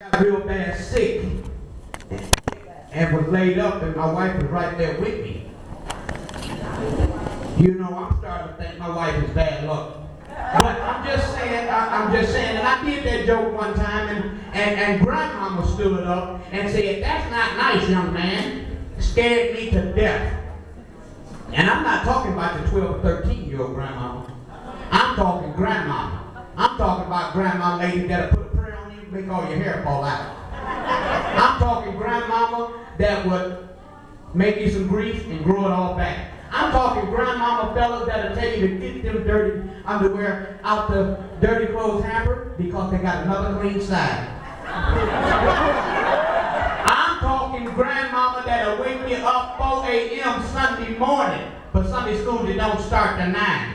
Got real bad sick and was laid up, and my wife was right there with me. You know, I'm starting to think my wife is bad luck. But I'm just saying, and I did that joke one time, and grandmama stood up and said, "That's not nice, young man." Scared me to death. And I'm not talking about the 12 or 13-year-old grandmama. I'm talking grandmama. I'm talking about grandma lady that'll put a prayer on you and make all your hair fall out. I'm talking grandmama that would make you some grease and grow it all back. I'm talking grandmama fellas that'll tell you to get them dirty underwear out the dirty clothes hamper because they got another clean side. I'm talking grandmama that'll wake you up 4 a.m. Sunday morning, but Sunday school they don't start till 9.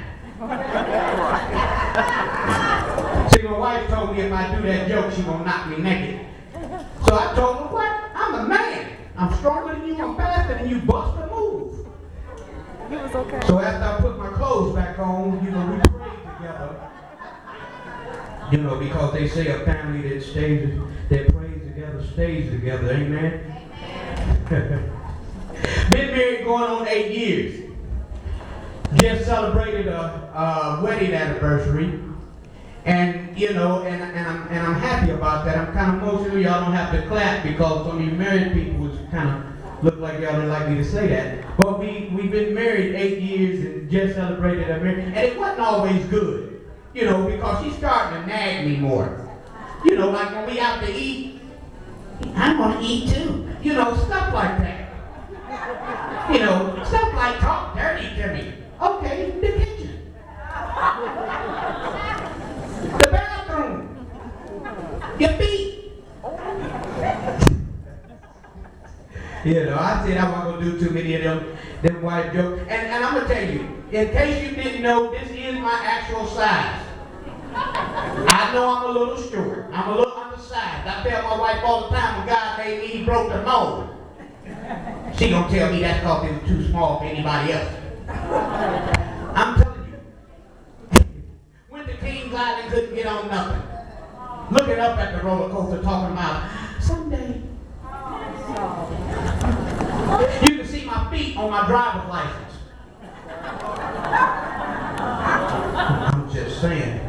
See, my wife told me if I do that joke, she gonna knock me naked. So I told her, what? I'm a man. I'm stronger than you, I'm faster than you, bust a move. He was okay. So after I put my clothes back on, you know, we prayed together. You know, because they say a family that prays together stays together. Amen? Been married going on 8 years. Just celebrated a wedding anniversary. And, you know, and I'm happy about that. I'm kind of emotional. Y'all don't have to clap because some of you married people kind of look like y'all didn't like me to say that. But we've been married 8 years and just celebrated a marriage. And it wasn't always good, you know, because she's starting to nag me more. You know, like when we out to eat, I want to eat too. You know, stuff like that. You know, stuff like talk dirty to me. Okay, the kitchen. The bathroom. Your feet. You know, I said I wasn't going to do too many of them white jokes. And I'm going to tell you, in case you didn't know, this is my actual size. I know I'm a little short. I'm a little undersized. I tell my wife all the time when God made me, he broke the mold. She going to tell me that's because it was too small for anybody else. I'm telling you. Went to Kings Island, couldn't get on nothing. Looking up at the roller coaster talking about, someday. You can see my feet on my driver's license. I'm just saying.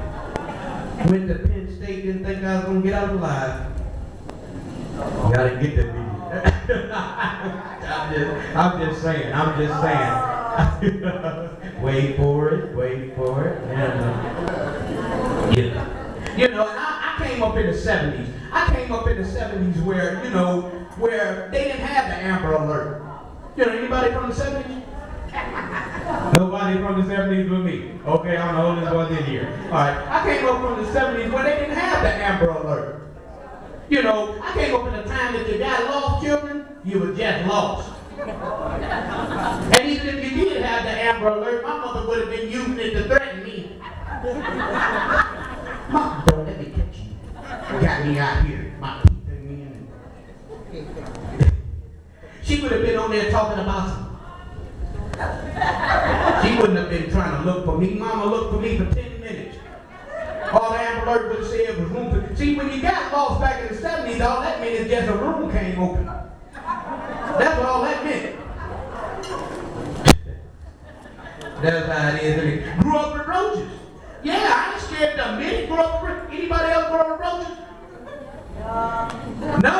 Went to Penn State, didn't think I was going to get out alive. Gotta get that video. I'm just saying. Wait for it. And, you know, and I came up in the 70s. I came up in the 70s where, you know, where they didn't have the Amber Alert. You know, anybody from the 70s? Nobody from the 70s but me. Okay, I'm the oldest one in here. Alright, I came up from the 70s where they didn't have the Amber Alert. You know, I came up in a time that you got lost children, you were just lost. And even if you did have the Amber Alert, my mother would have been using it to threaten me. Mom, don't let me catch you. Got me out here. My teeth in me. She would have been on there talking about some. She wouldn't have been trying to look for me. Mama looked for me for 10 minutes. All the Amber Alert would have said was room for. See, when you got lost back in the 70s, all that meant is just a room came open. That's what all that meant. That's how it is. Grew up with roaches. Yeah, I ain't scared of a minute. Grew up with anybody else grew up with roaches? No?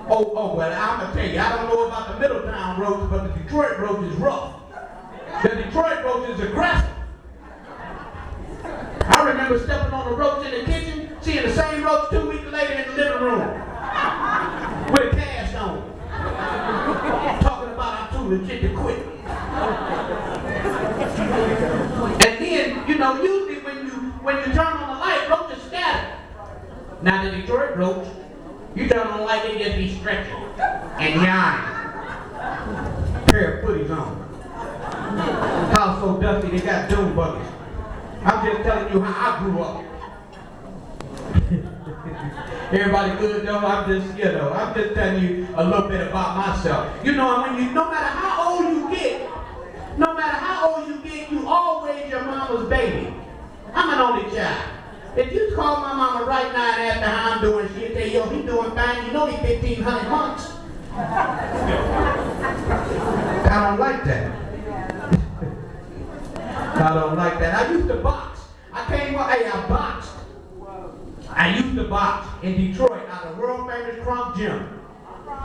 Oh, well, I'm going to tell you, I don't know about the Middletown roaches, but the Detroit roach is rough. The Detroit roach is aggressive. I remember stepping on a roach in the kitchen, seeing the same roach 2 weeks later in the living room with a cast on. Talking about I'm too legit to quit. And then, you know, usually when you turn on the light, roaches scatter. Now the Detroit roach, you turn on the light, they just be stretching and yawning. Pair of footies on. House so dusty, they got doom buggies. I'm just telling you how I grew up. Everybody good though? I'm just telling you a little bit about myself. You know, no matter how old you get, you always your mama's baby. I'm an only child. If you call my mama right now and ask her how I'm doing, she'll tell say, yo, he doing fine. You know he 1,500 months. I don't like that. I don't like that. I used to box. I boxed. I used to box in Detroit out of world famous Crump Gym.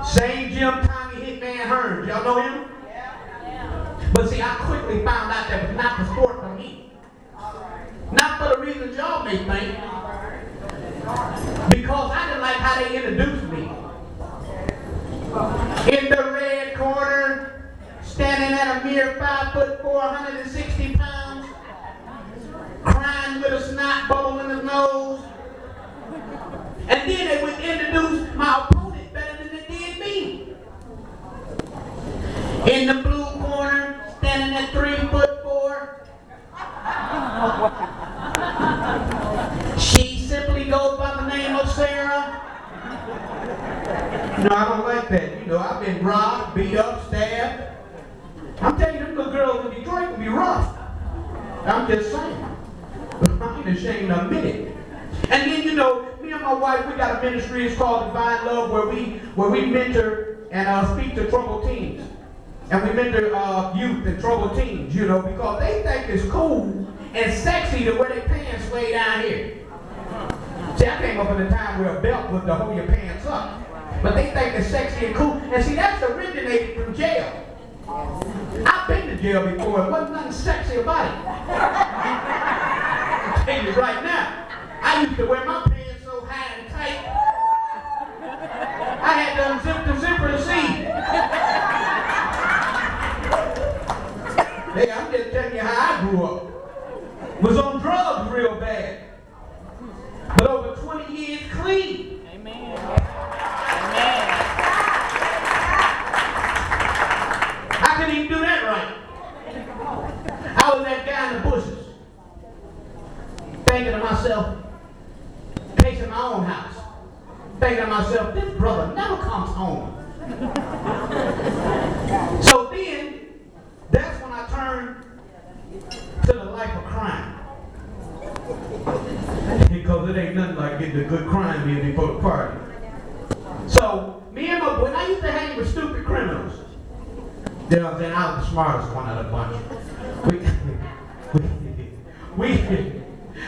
Same gym Tommy Hitman Hearns. Y'all know him? But see, I quickly found out that was not the sport for me. Not for the reasons y'all may think. Because I didn't like how they introduced me. In the red corner, standing at a mere 5'4", 160 pounds, crying with a snot bubble in his nose. And then they would introduce my opponent better than they did me. In the blue corner, standing at 3'4". She simply goes by the name of Sarah. No, I don't like that. You know, I've been robbed, beat up, stabbed. I'm telling you, them little girls in Detroit can be rough. I'm just saying. I ain't ashamed to admit it. And then, you know, me and my wife, we got a ministry. It's called Divine Love, where we mentor and speak to troubled teens. And we mentor youth and troubled teens, you know, because they think it's cool and sexy to wear their pants way down here. See, I came up in a time where a belt was to hold your pants up. But they think it's sexy and cool. And see, that's originated from jail. I've been to jail before. It wasn't nothing sexy about it. I'll tell you right now. I used to wear my pants so high and tight. I had to unzip the zipper to see. Hey, I'm just telling you how I grew up. Was on drugs real bad. But over 20 years clean. Amen. Amen. I couldn't even do that right. I was that guy in the bushes. Thinking to myself, pacing my own house. Thinking to myself, this brother never comes home. So then, that's when I turned to the life of crime. Because it ain't nothing like getting a good crime in before the party. So, me and my boy, I used to hang with stupid criminals. You know what I'm saying? I was the smartest one of the bunch.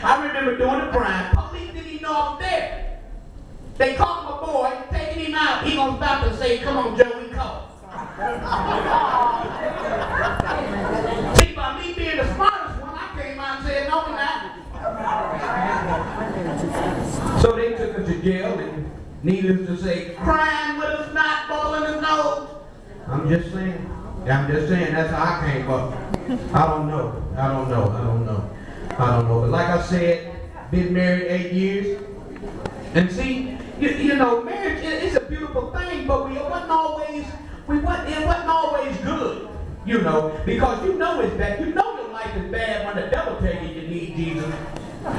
I remember doing the crime. Police didn't even know I was there. They caught my boy, taking him out. He gonna stop and say, come on, Joe, we caught. See, by me being the smartest one, I came out and said, no, we're not. So they took him to jail, and needless to say, crying with a snot ball in his nose. I'm just saying, that's how I came up. I don't know. But like I said, been married 8 years. And see, you know, marriage is a beautiful thing, but it wasn't always good, you know, because you know it's bad. You know your life is bad when the devil tells you you need Jesus. I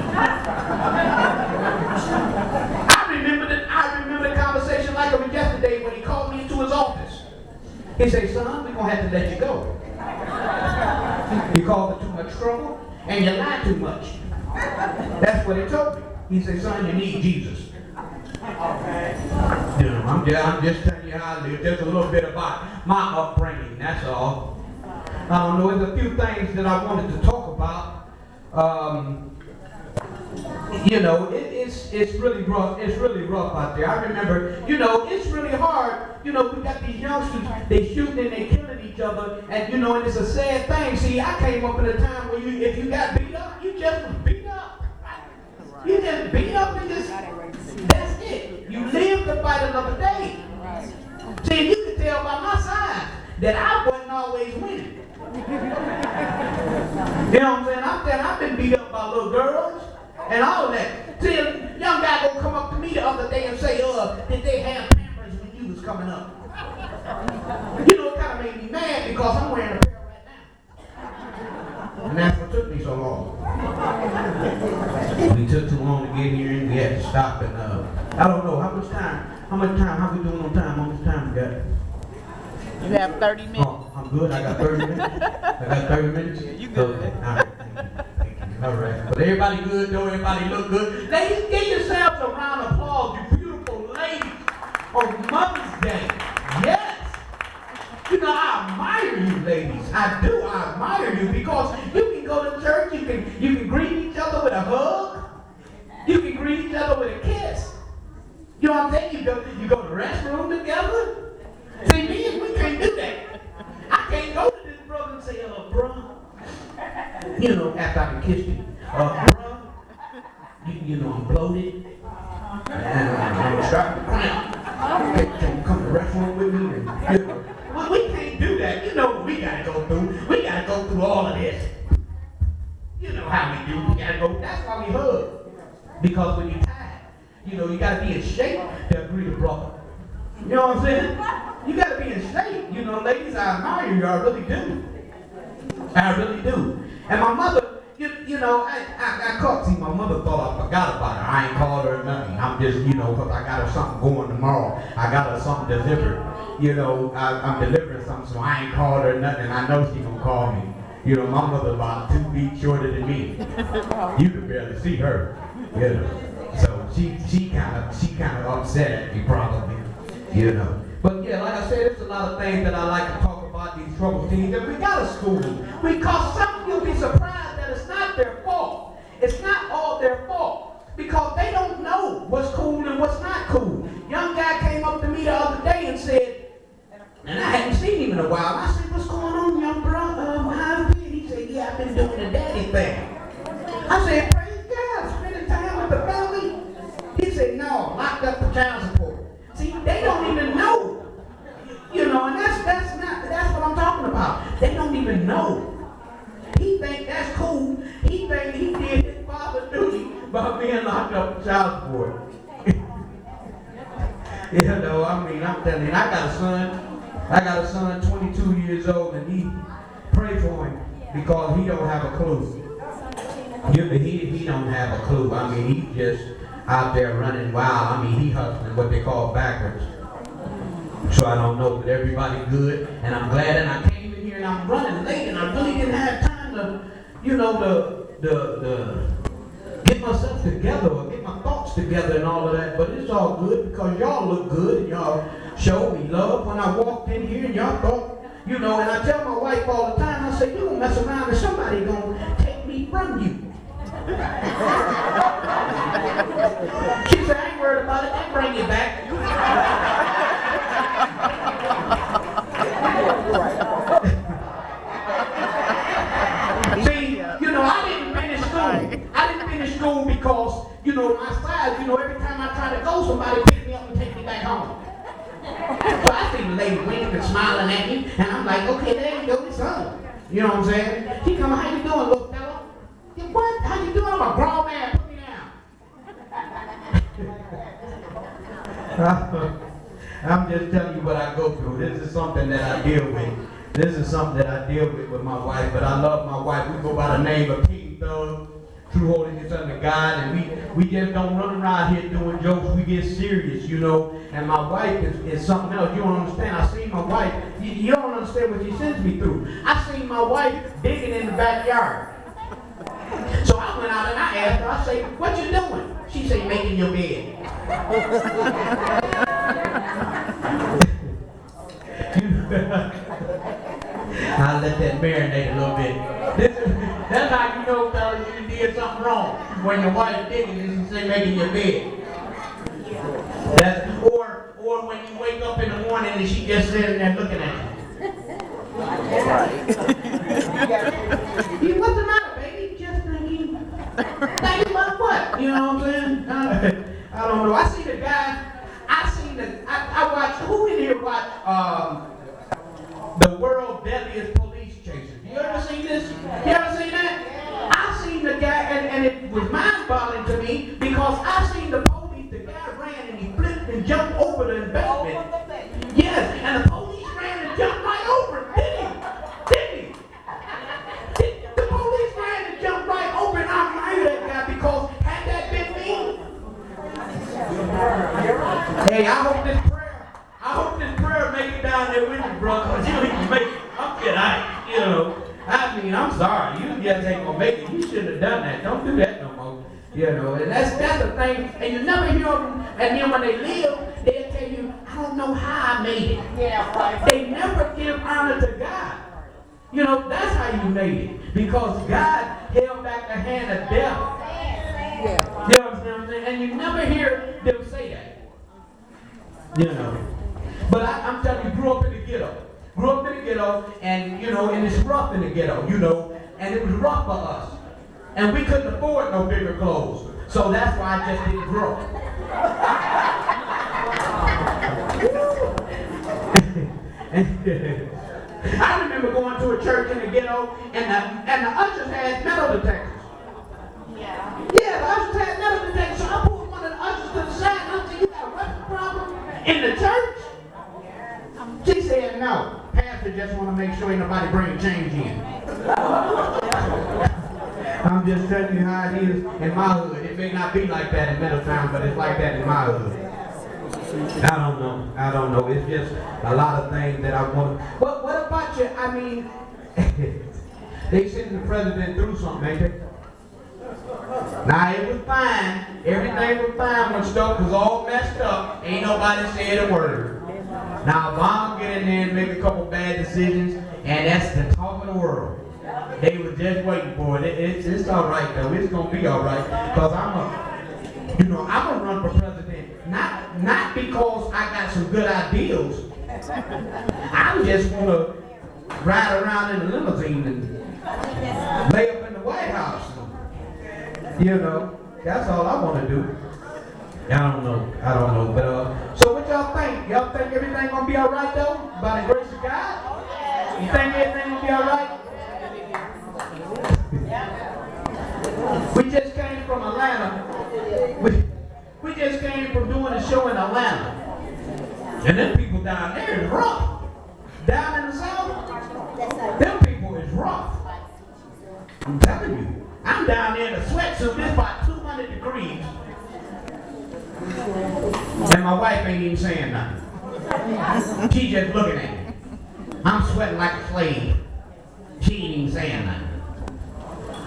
remember the conversation like it was yesterday when he called me into his office. He said, son, we're going to have to let you go. You caused too much trouble and you lied too much. That's what he told me. He said, son, you need Jesus. You know, I'm just telling you how I live. Just a little bit about my upbringing, that's all. I don't know, there's a few things that I wanted to talk about. You know, it's really rough. It's really rough out there. I remember, you know, it's really hard. You know, we got these youngsters, they shooting and they killing each other, and you know, and it's a sad thing. See, I came up in a time where if you got beat up, you just was beat up. You just beat up and just, that's it. You live to fight another day. See, you can tell by my signs that I wasn't always winning. You know what I'm saying? I've been beat up by little girls and all of that. See, a young guy gonna come up to me the other day and say, did they have Pampers when you was coming up? You know, it kind of made me mad because I'm wearing a pair right now. And that's what took me so long. We took too long to get here and we had to stop and I don't know, how much time, how we doing on time? How much time we got? You have 30 minutes. Oh, I'm good, I got 30 minutes? I got 30 minutes? Yeah, you good. Okay. All right, thank you. All right, but everybody good though, everybody look good. Ladies, give yourselves a round of applause, you beautiful On Mother's Day. Yes. You know, I admire you ladies. I do. I admire you because you can go to church, you can greet each other with a hug. You can greet each other with a kiss. You know what I'm saying? You go to the restroom together. See, me and we can't do that. I can't go to this brother and say, bruh. You know, after I can kiss you. Bruh. You know, I'm bloated. And I'm starting to cramp. Can you come to the restroom with me? And, you know. Well, we can't do that. You know what we gotta go through. We gotta go through all of this. You know how we do. We gotta go. That's why we hug. Because when you're tired, you know, you gotta be in shape to agree to brother. You know what I'm saying? You gotta be in shape. You know, ladies, I admire you. I really do. I really do. And my mother, you know, I caught. See, my mother thought I forgot about her. I ain't called her nothing. I'm just, you know, because I got her something going tomorrow. I got her something delivered. You know, I'm delivering something, so I ain't called her nothing. I know she gonna call me. You know, my mother about 2 feet shorter than me. You can barely see her. You know, so she kind of upset at me probably. You know, but yeah, like I said, there's a lot of things that I like to talk about these troubled teens, and we gotta school them because some of you'll be surprised that it's not their fault. It's not all their fault because they don't know what's cool and what's not cool. Young guy came up to me the other day and said. And I hadn't seen him in a while. I said, what's going on, young brother? How's it been? He said, yeah, I've been doing the daddy thing. I said, praise God, spending time with the family. He said, no, locked up for child support. See, they don't even know. You know, and that's what I'm talking about. They don't even know. He think that's cool. He think he did his father's duty by being locked up for child support. You know, I mean, I'm telling you, I got a son 22 years old, and he pray for him because he don't have a clue. He don't have a clue. I mean, he's just out there running wild. I mean, he hustling what they call backwards. So I don't know, but everybody good, and I'm glad. And I came in here and I'm running late, and I really didn't have time to, you know, the get myself together or get my thoughts together and all of that. But it's all good because y'all look good and y'all showed me love when I walked in here and y'all thought, you know, and I tell my wife all the time, I say, you don't mess around and somebody gonna take me from you. She said, I ain't worried about it, they bring you back. See, you know, I didn't finish school. I didn't finish school because, you know, my size, you know, every time I try to go, somebody pick me up and take me back home. So I see the lady winking and smiling at me, and I'm like, okay, there you go, it's on. You know what I'm saying? She come, how you doing, little fella? Yeah, what? How you doing? I'm a grown man. Put me down. I'm just telling you what I go through. This is something that I deal with. This is something that I deal with my wife. But I love my wife. We go by the name of T.H.U.G, True Holiness Under God, and we just don't run around here doing jokes. We get serious, you know. And my wife is something else. You don't understand. I seen my wife. You don't understand what she sends me through. I seen my wife digging in the backyard. So I went out and I asked her, I say, what you doing? She say, making your bed. I'll let that marinate a little bit. That's how you know, fellas, you did something wrong. When your wife digging and she say, making your bed. Or when you wake up in the morning and she just sitting there looking at you. What's the matter, baby? Just thinking. Thinking about what? You know what I'm saying? I don't know. I see the guy. I watch. Who in here watch the World Deadliest Police Chasers? You ever seen this? You ever seen that? I seen the guy, and it was mind-boggling to me because I seen the police. The guy ran and he flipped and jumped over the embankment. Yes, and the police ran and jumped right over it. Didn't he? The police ran and jumped right over it. I admire that guy because had that been me. Hey, I hope this prayer make it down there with you, brother, because you ain't make it. I'm kidding, you know. I mean, I'm sorry. You just ain't gonna make it. You shouldn't have done that. Don't do that no more. You know, and that's the thing. And you never hear them. And then when they leave, they'll tell you I made it. Yeah, right. They never give honor to God. You know, that's how you made it. Because God held back the hand of death. Yeah. You understand what I'm saying? And you never hear them say that. You know. But I'm telling you, grew up in the ghetto. Grew up in the ghetto, and, you know, and it's rough in the ghetto, you know. And it was rough for us. And we couldn't afford no bigger clothes. So that's why I just didn't grow. I remember going to a church in the ghetto, and the ushers had metal detectors. Yeah, the ushers had metal detectors. So I pulled one of the ushers to the side, and I said, "You got a weapons problem in the church?" She said, "No. Pastor just want to make sure ain't nobody bring change in." I'm just telling you how it is in my hood. It may not be like that in Middletown, but it's like that in my hood. I don't know. It's just a lot of things that I want to. What about you? I mean, they sending the president through something, ain't they? Now, it was fine. Everything was fine when stuff was all messed up. Ain't nobody said a word. Now, Obama get in there and make a couple bad decisions, and that's the talk of the world. They were just waiting for it. It's all right, though. It's going to be all right. Because I'm going to run for president. Not because I got some good ideals. I just want to ride around in a limousine and lay up in the White House. You know, that's all I want to do. I don't know. But so what y'all think? Y'all think everything gonna be all right though? By the grace of God? You think everything gonna be all right? We just came from Atlanta. We just came from doing a show in Atlanta. And them people down there is rough. Down in the South, them people is rough. I'm telling you. I'm down there in a sweatsuit. It's about 200 degrees. And my wife ain't even saying nothing. She just looking at me. I'm sweating like a slave. She ain't even saying nothing.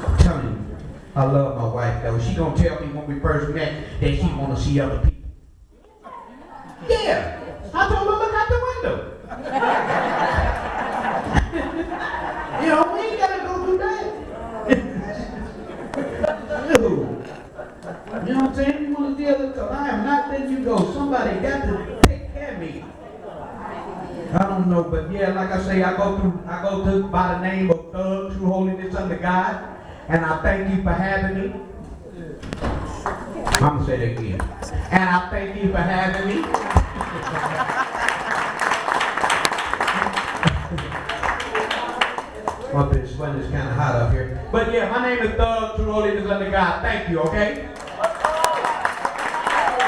I'm telling you. I love my wife though. She gonna tell me when we first met that she wanna see other people. Yeah. I told her look out the window. You know, we ain't gotta go through that. You know what I'm saying? You wanna see other people. I am not letting you go. Somebody got to take care of me. I don't know, but yeah, like I say, I go through by the name of Thug, True Holiness Under God. And I thank you for having me. I'm going to say that again. And I thank you for having me. Well, this weather's kind of hot up here. But yeah, my name is Thug, True Holiness Under God. Thank you, okay?